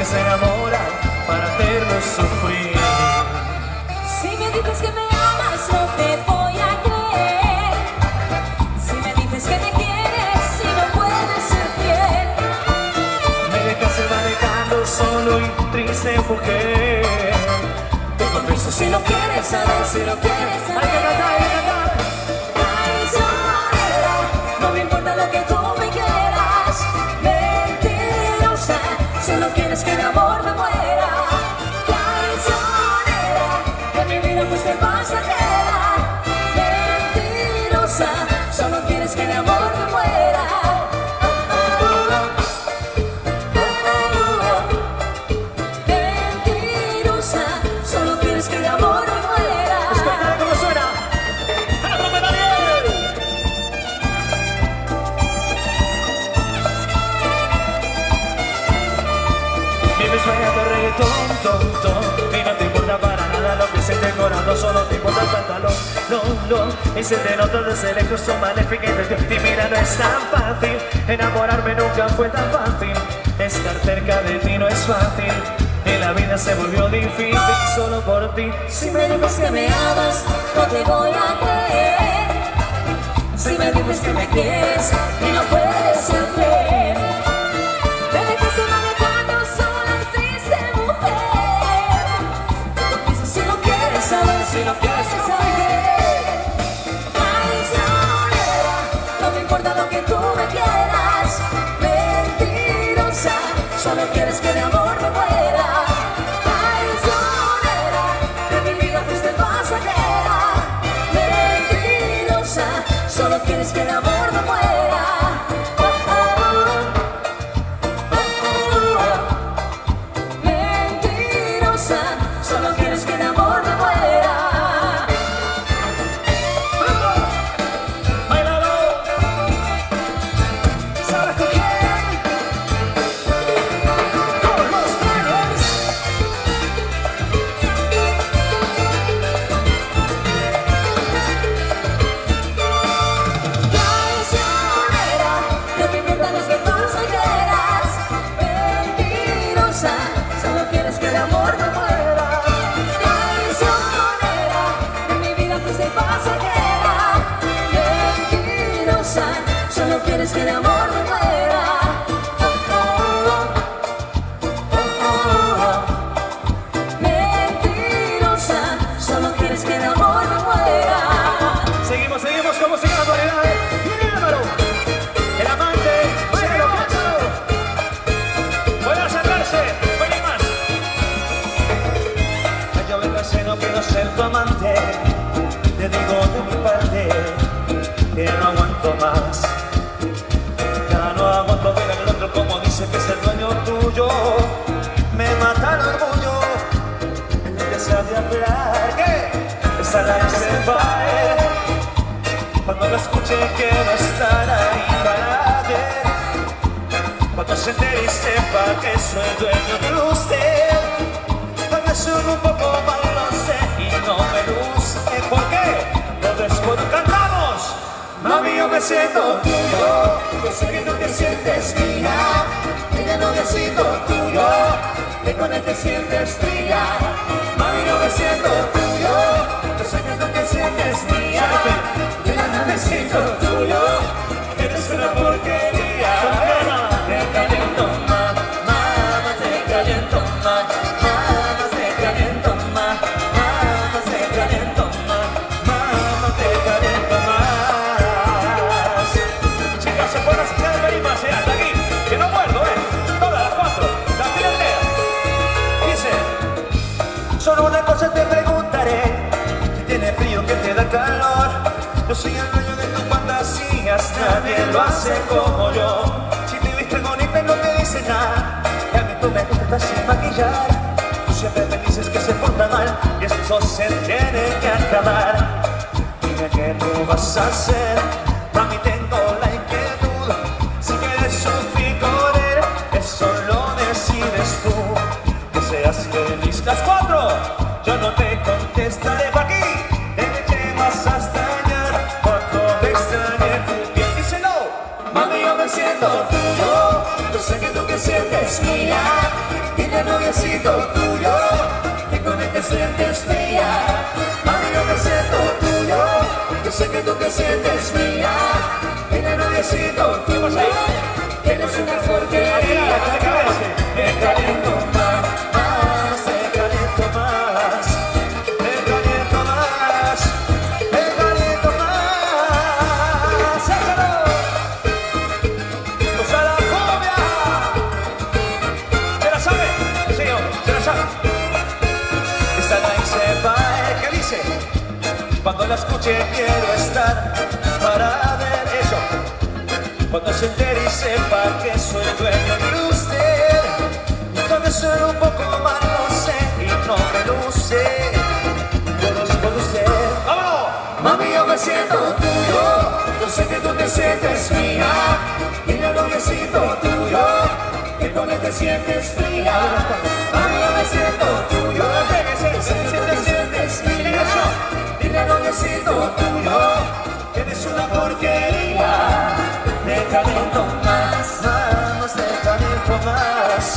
Se enamoran para hacerlos sufrir. Si me dices que me amas, no te voy a creer. Si me dices que me quieres, si no puedes ser fiel. Me dejas se va dejando solo y triste, mujer. Te confieso si lo quieres saber, si lo quieres saber. Hay que cantar, hay que cantar. Traicionera, no me importa lo que tú me quieras. Mentirosa, solo quieres que de amor me muera. Traicionera, de mi vida fuiste pasajera. Mentirosa, solo quieres que de amor me muera. Mentirosa, solo quieres que de amor me muera. Escucha cómo suena. ¡Háblame, Daniel! Vives bailando reggaetón, tonto, y no te importa para nada lo que se te corazón, solo te importa el pantalón. No, y se te nota desde lejos son maléfica y mira, no es tan fácil. Enamorarme nunca fue tan fácil. Estar cerca de ti no es fácil. Y la vida se volvió difícil solo por ti. Si me dices que me amas, no te voy a creer. Si me dices que me quieres y no puedes ser fiel. Me dejaste manejando sola y triste, mujer. Te confieso si lo quieres saber, si lo quieres saber. Traicionera, no me importa lo que tú me quieras. Mentirosa, solo quieres que de amor me muera. Traicionera, de mi vida fuiste pasajera. Mentirosa, solo quieres que de amor me muera. Mentirosa, solo quieres que de amor me muera. ¡Bailalo! ¿Sabes con quién? Con los Players. Traicionera, no me importan las que pasajeras. Mentirosa, solo quieres que de amor me muera. Traicionera, en mi vida fuiste pasajera. Mentirosa, solo quieres que de amor me muera. Mentirosa, solo quieres que de amor me muera. Seguimos como sigue la actualidad. ¡Dímelo! El amante, ¡bailalo! ¡Puede acercarse! ¡Oye más! Yo vengo así, no quiero ser tu amante. Te digo de mi parte que no aguanto más. Ya no aguanto ver al otro como dice que es el dueño tuyo. Me mata el orgullo. Empieza de hablar. ¿Qué? Esa la se va. Cuando lo escuché quiero estar ahí para ver. Cuando se entere y sepa que soy dueño de usted. Tal vez soy un poco mal, lo sé, y no me luce. ¿Por qué? Entonces cuando cantamos, mami, yo me siento tuyo. Yo sé que tú te sientes mía. Ella no me siento tuyo. Que con él te sientes fría. Mami, yo me siento tuyo. Yo sé que tú te sientes mía. Yo ya no me siento tuyo. Eres una porquería. Te caliento más, mamá, te caliento más, mamá, te caliento más, mamá, te caliento más, mamá, te caliento más. Chicas, se pueden hacer más hasta aquí, que no muerdo, todas las cuatro, las tiranteas. Dice, solo una cosa te preguntaré, si tienes frío que te da calor. Yo soy el dueño de tu fantasía. amigas nadie lo hace como yo. Si te viste bonita y no te dice nada, y a mí tú me gustas sin maquillar. Tú siempre me dices que se porta mal y esto se tiene que acabar. Dime qué tú vas a hacer, a mí tengo la inquietud. Si quieres sufrir con él, eso lo decides tú. Que seas feliz. Las 4, yo no te contestaré pa' aquí. Te llevas a extrañar cuando me extrañe tu piel. Díselo, mami, yo me siento tuyo. Yo sé que tú te sientes mía. Dile, noviecito tuyo, que con él te sientes fría. Mami, yo me siento tuyo. Yo sé que tú te sientes mía. Dile, noviecito tuyo, que eres una porquería. Me caliento más. Cuando la escuche quiero estar para ver eso. Cuando se entere y sepa que soy dueño de usted. Cuando suena un poco mal, no sé, y no me luce. Con usted. ¡Vámonos! Mami, yo me siento tuyo. Yo sé que tú te sientes mía. Dile al noviecito tuyo, que con él te sientes fría. Mami, yo me siento tuyo. Yo sé que tú te sientes mía. Dile, noviecito tuyo, que eres una porquería. Te caliento más, te caliento más.